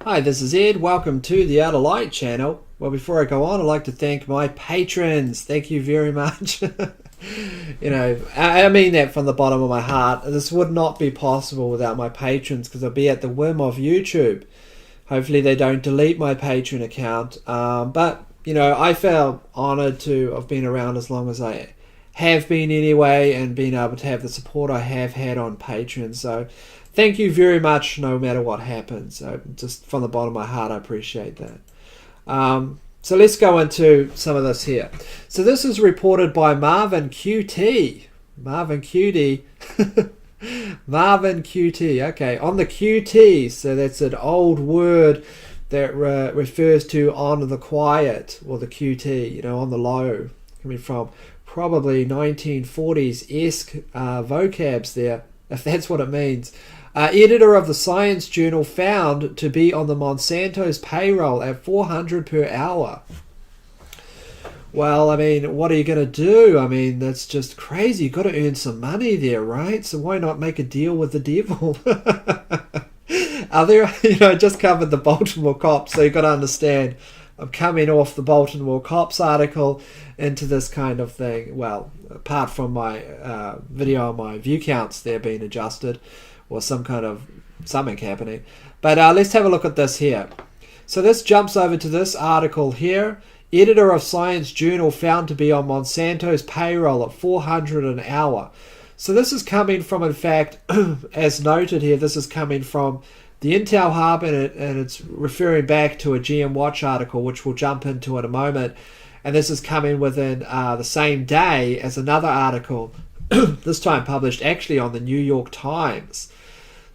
Hi, this is Ed. Welcome to the Outer Light channel. Well, before I go on, I'd like to thank my patrons. Thank you very much. I mean that from the bottom of my heart. This would not be possible without my patrons because I'd be at the whim of YouTube. Hopefully they don't delete my Patreon account. But I feel honored to have been around as long as I have been anyway, and being able to have the support I have had on Patreon. So thank you very much no matter what happens. So just from the bottom of my heart, I appreciate that. So let's go into some of this here. So this is reported by Marvin QT. Marvin QT. Marvin QT. Okay, on the QT. So that's an old word that refers to on the quiet, or the QT, on the low, coming from probably 1940s-esque vocabs there, if that's what it means. Editor of the Science Journal found to be on the Monsanto's payroll at $400 per hour. Well, I mean, what are you going to do? I mean, that's just crazy. You've got to earn some money there, right? So why not make a deal with the devil? Are there, I just covered the Baltimore cops, so you've got to understand, I'm coming off the Baltimore cops article into this kind of thing. Well, apart from my video on my view counts there being adjusted, or something happening. But let's have a look at this here. So this jumps over to this article here. Editor of Science Journal found to be on Monsanto's payroll at $400 an hour. So this is coming from, in fact, as noted here, this is coming from the Intel Hub, and it's referring back to a GM Watch article, which we'll jump into in a moment. And this is coming within the same day as another article, this time published actually on the New York Times.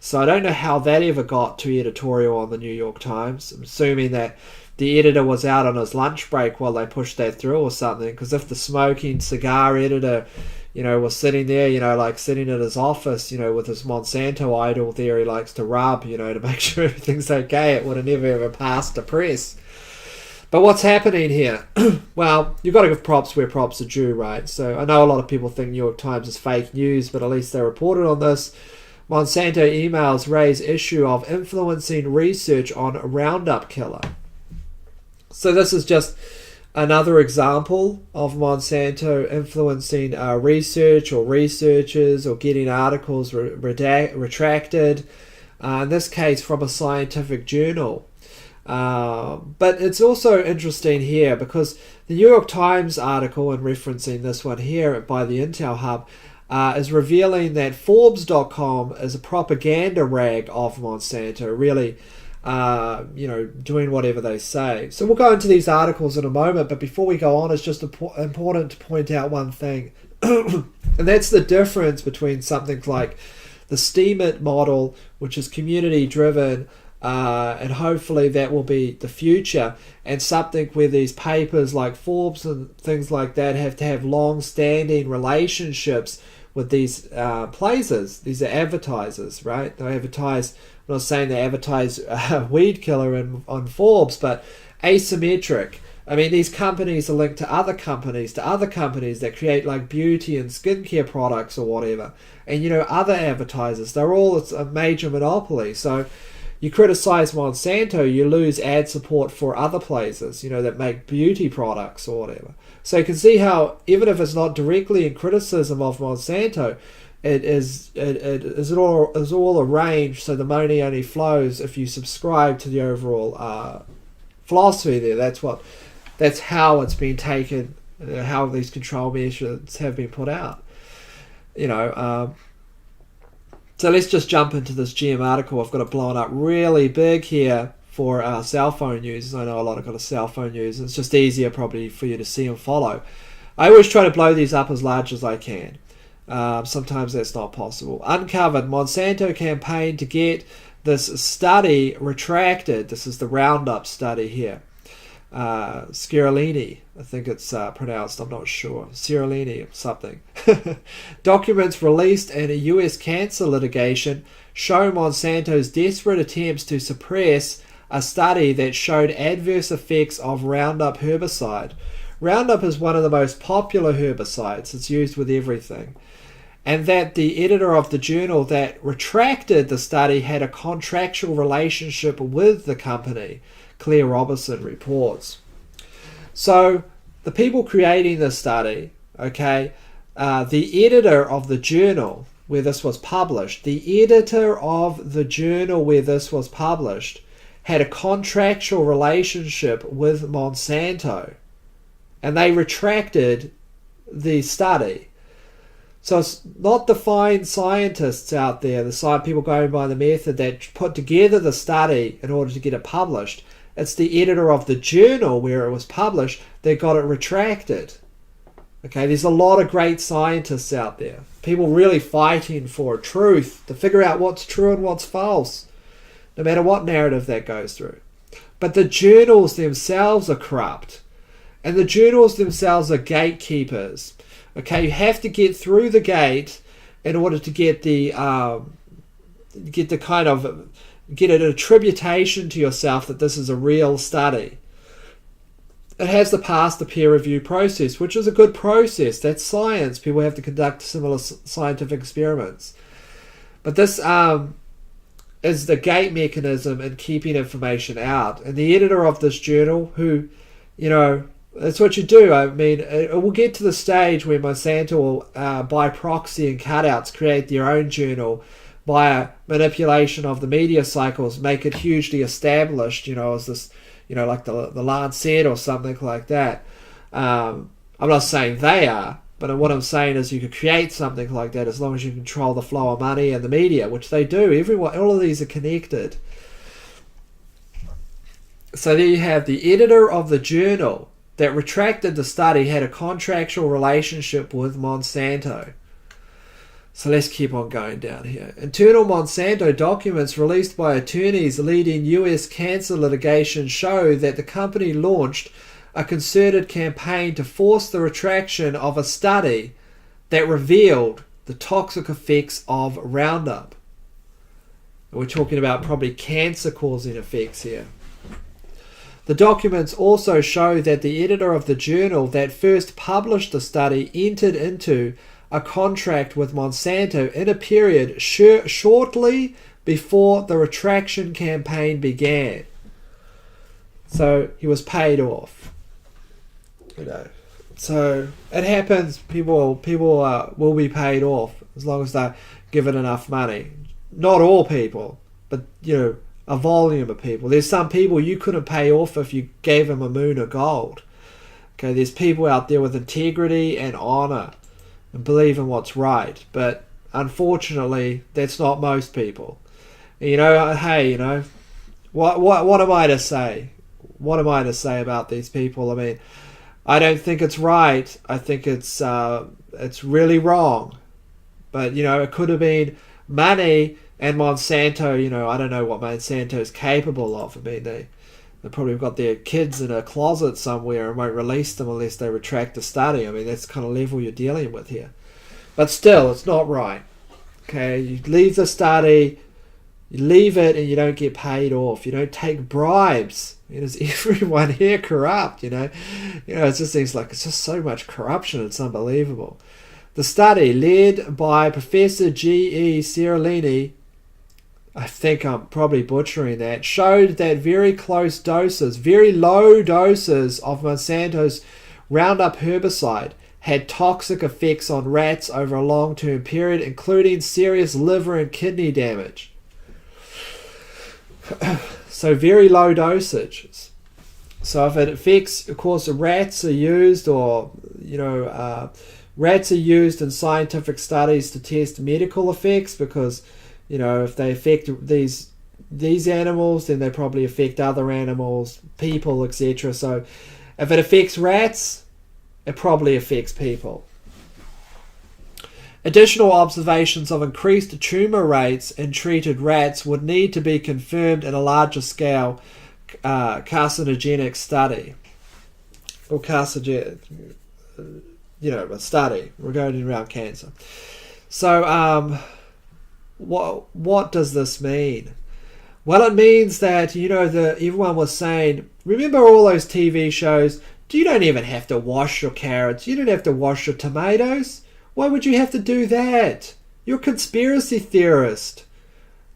So I don't know how that ever got to editorial on the New York Times. I'm assuming that the editor was out on his lunch break while they pushed that through or something. Because if the smoking cigar editor, was sitting there, like sitting at his office, with his Monsanto idol there he likes to rub, to make sure everything's okay, it would have never ever passed the press. But what's happening here? Well, you've got to give props where props are due, right? So I know a lot of people think New York Times is fake news, but at least they reported on this. Monsanto emails raise issue of influencing research on Roundup killer. So this is just another example of Monsanto influencing research or researchers, or getting articles retracted, in this case from a scientific journal. But it's also interesting here because the New York Times article, and referencing this one here by the Intel Hub, is revealing that Forbes.com is a propaganda rag of Monsanto, really, doing whatever they say. So we'll go into these articles in a moment, but before we go on, it's just important to point out one thing, and that's the difference between something like the Steemit model, which is community-driven, and hopefully that will be the future, and something where these papers like Forbes and things like that have to have long-standing relationships with these places. These are advertisers, right? They advertise, I'm not saying they advertise weed killer on Forbes, but asymmetric. I mean, these companies are linked to other companies that create like beauty and skincare products or whatever. And other advertisers, they're all a major monopoly. So you criticize Monsanto, you lose ad support for other places, that make beauty products or whatever. So you can see how, even if it's not directly in criticism of Monsanto, it is all arranged so the money only flows if you subscribe to the overall philosophy there. That's how it's been taken, how these control measures have been put out. So let's just jump into this GM article. I've got it blown up really big here for our cell phone users. I know a lot have got a cell phone users. It's just easier probably for you to see and follow. I always try to blow these up as large as I can. Sometimes that's not possible. Uncovered. Monsanto campaign to get this study retracted. This is the Roundup study here. Sciarellini, I think it's pronounced, I'm not sure. Sciarellini something. Documents released in a US cancer litigation show Monsanto's desperate attempts to suppress a study that showed adverse effects of Roundup herbicide. Roundup is one of the most popular herbicides. It's used with everything. and that the editor of the journal that retracted the study had a contractual relationship with the company, Claire Robertson reports. So the people creating this study, okay, the editor of the journal where this was published, had a contractual relationship with Monsanto, and they retracted the study. So it's not the fine scientists out there, the people going by the method, that put together the study in order to get it published. It's the editor of the journal where it was published that got it retracted. Okay, there's a lot of great scientists out there, people really fighting for truth, to figure out what's true and what's false, no matter what narrative that goes through. But the journals themselves are corrupt, and the journals themselves are gatekeepers. Okay, you have to get through the gate in order to get an attribution to yourself that this is a real study. It has to pass the peer review process, which is a good process. That's science. People have to conduct similar scientific experiments. But this is the gate mechanism in keeping information out. And the editor of this journal, who, that's what you do. I mean, it will get to the stage where Monsanto will, by proxy and cutouts, create their own journal by manipulation of the media cycles, make it hugely established, as this, like the Lancet or something like that. I'm not saying they are, but what I'm saying is you could create something like that as long as you control the flow of money and the media, which they do. All of these are connected. So there you have the editor of the journal that retracted the study had a contractual relationship with Monsanto. So let's keep on going down here. Internal Monsanto documents released by attorneys leading US cancer litigation show that the company launched a concerted campaign to force the retraction of a study that revealed the toxic effects of Roundup. We're talking about probably cancer-causing effects here. The documents also show that the editor of the journal that first published the study entered into a contract with Monsanto in a period shortly before the retraction campaign began. So he was paid off. So it happens. People will be paid off as long as they're given enough money. Not all people, but a volume of people. There's some people you couldn't pay off if you gave them a moon of gold. Okay, there's people out there with integrity and honor and believe in what's right, but unfortunately that's not most people. Hey, what am I to say? What am I to say about these people? I mean, I don't think it's right. I think it's really wrong. But it could have been money and Monsanto. I don't know what Monsanto is capable of. I mean, they probably got their kids in a closet somewhere and won't release them unless they retract the study. I mean, that's the kind of level you're dealing with here. But still, it's not right. Okay, you leave the study, you leave it, and you don't get paid off. You don't take bribes. Is everyone here corrupt? It just seems like it's just so much corruption. It's unbelievable. The study, led by Professor G.E. Ciarlini, I think I'm probably butchering that, showed that very low doses of Monsanto's Roundup herbicide had toxic effects on rats over a long-term period, including serious liver and kidney damage. So very low dosages. So if it affects, of course, rats are used, rats are used in scientific studies to test medical effects because, if they affect these animals, then they probably affect other animals, people, etc. So if it affects rats, it probably affects people. Additional observations of increased tumour rates in treated rats would need to be confirmed in a larger scale carcinogenic study. Or a study regarding around cancer. So what does this mean? Well, it means that, everyone was saying, remember all those TV shows? You don't even have to wash your carrots. You don't have to wash your tomatoes. Why would you have to do that? You're a conspiracy theorist.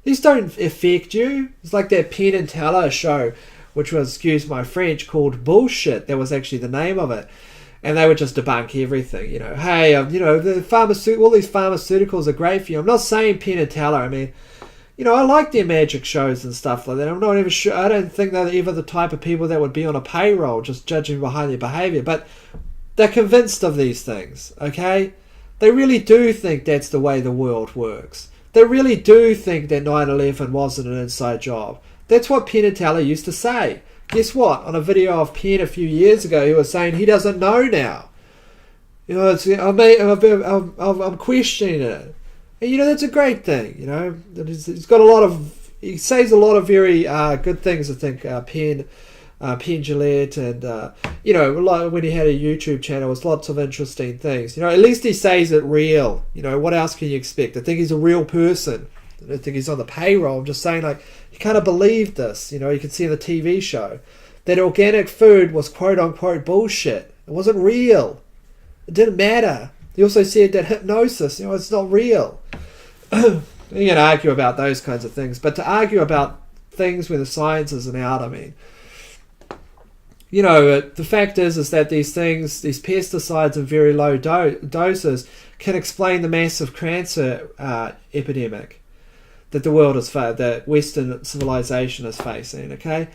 These don't affect you. It's like that Penn and Teller show, which was, excuse my French, called Bullshit. That was actually the name of it. And they would just debunk everything. Hey, the all these pharmaceuticals are great for you. I'm not saying Penn and Teller. I mean, I like their magic shows and stuff like that. I'm not even sure. I don't think they're ever the type of people that would be on a payroll, just judging behind their behaviour. But they're convinced of these things, okay? They really do think that's the way the world works. They really do think that 9/11 wasn't an inside job. That's what Penn and Teller used to say. Guess what? On a video of Penn a few years ago, he was saying he doesn't know now. I'm questioning it. And, that's a great thing, He's got he says a lot of very good things, I think, Penn Jillette, and, when he had a YouTube channel, was lots of interesting things. At least he says it real. What else can you expect? I think he's a real person. I don't think he's on the payroll. I'm just saying, you kind of believe this. You can see in the TV show that organic food was quote-unquote bullshit. It wasn't real. It didn't matter. He also said that hypnosis, it's not real. You can argue about those kinds of things. But to argue about things where the science isn't out, I mean, the fact is that these pesticides in very low doses can explain the massive cancer epidemic that the world that Western civilization is facing, okay?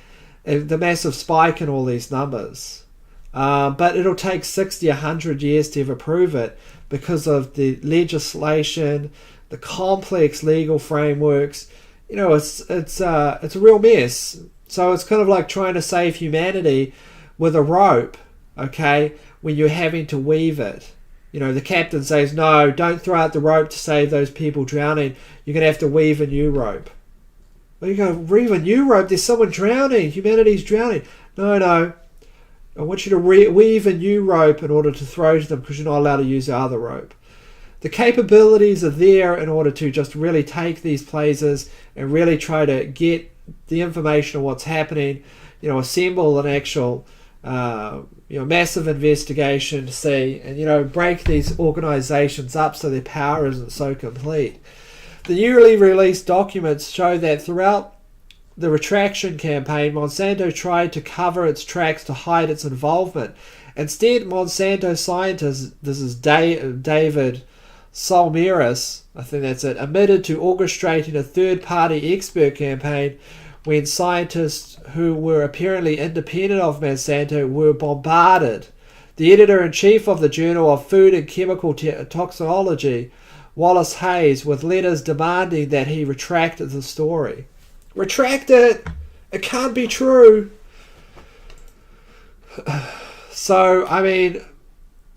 The massive spike in all these numbers. But it'll take 60, 100 years to ever prove it because of the legislation, the complex legal frameworks. It's a real mess. So it's kind of like trying to save humanity with a rope, okay, when you're having to weave it. The captain says, no, don't throw out the rope to save those people drowning. You're going to have to weave a new rope. Well, you go, weave a new rope? There's someone drowning. Humanity's drowning. No. I want you to weave a new rope in order to throw to them because you're not allowed to use the other rope. The capabilities are there in order to just really take these places and really try to get the information of what's happening, assemble an actual massive investigation to see and, break these organizations up so their power isn't so complete. The newly released documents show that throughout the retraction campaign, Monsanto tried to cover its tracks to hide its involvement. Instead, Monsanto scientists, this is David Solmeris, I think that's it, admitted to orchestrating a third-party expert campaign when scientists who were apparently independent of Monsanto were bombarded. The editor-in-chief of the Journal of Food and Chemical Toxicology, Wallace Hayes, with letters demanding that he retracted the story. Retract it! It can't be true! So, I mean,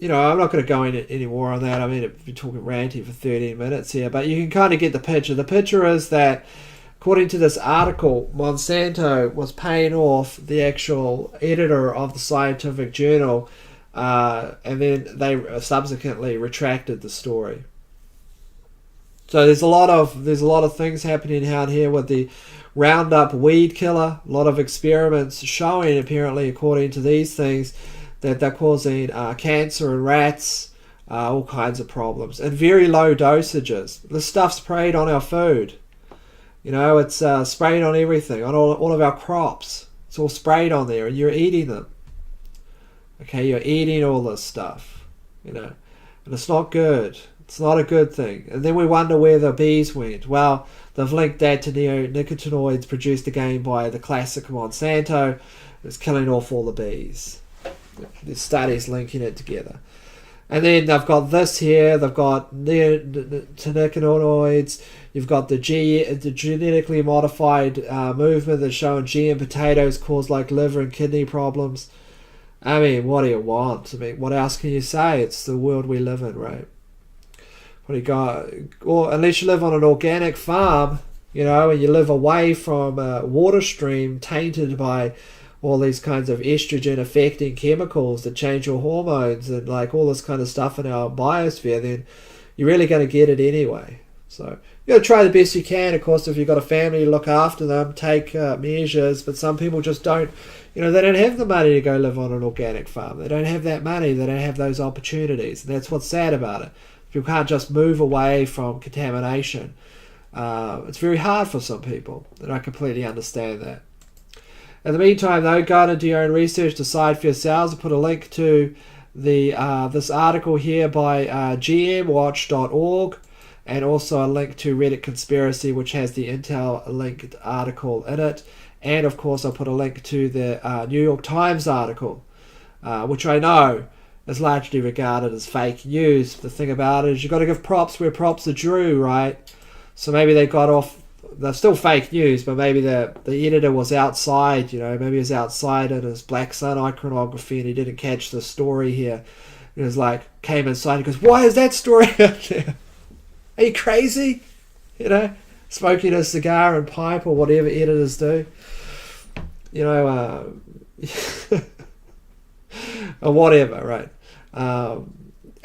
I'm not going to go into any more on that. I mean, I've been talking ranty for 13 minutes here, but you can kind of get the picture. The picture is that, according to this article, Monsanto was paying off the actual editor of the scientific journal, and then they subsequently retracted the story. So there's a lot of things happening out here with the Roundup weed killer. A lot of experiments showing, apparently, according to these things, that they're causing cancer in rats, all kinds of problems, and very low dosages. The stuff's sprayed on our food. It's sprayed on everything, on all of our crops. It's all sprayed on there, and you're eating them. Okay, you're eating all this stuff, and it's not good. It's not a good thing. And then we wonder where the bees went. Well, they've linked that to neonicotinoids produced again by the classic Monsanto. It's killing off all the bees. There's studies linking it together. And then they've got this here. They've got neonicotinoids. You've got the genetically modified movement that's showing GM potatoes cause liver and kidney problems. I mean, what do you want? I mean, what else can you say? It's the world we live in, right? What do you got? Or unless you live on an organic farm, and you live away from a water stream tainted by all these kinds of estrogen affecting chemicals that change your hormones and all this kind of stuff in our biosphere, then you're really going to get it anyway. So you got to try the best you can. Of course, if you've got a family, look after them, take measures. But some people just don't. They don't have the money to go live on an organic farm. They don't have that money. They don't have those opportunities. And that's what's sad about it. People can't just move away from contamination. It's very hard for some people, and I completely understand that. In the meantime, though, go and do your own research, decide for yourselves. I'll put a link to the this article here by gmwatch.org, and also a link to Reddit Conspiracy, which has the Intel linked article in it. And, of course, I'll put a link to the New York Times article, which I know is largely regarded as fake news. The thing about it is you've got to give props where props are due, right? So maybe they got off, they're still fake news, but maybe the editor was outside, maybe he was outside in his Black Sun iconography and he didn't catch the story here. He was like, came inside and goes, why is that story out there? Are you crazy? Smoking a cigar and pipe or whatever editors do. Or whatever, right?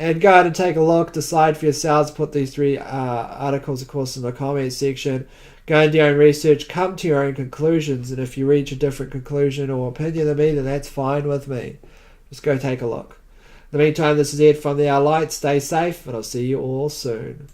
And go ahead and take a look, decide for yourselves, put these 3 articles, of course, in the comment section. Go and do your own research, come to your own conclusions, and if you reach a different conclusion or opinion than me, then that's fine with me. Just go take a look. In the meantime, this is Ed from the Our Light. Stay safe, and I'll see you all soon.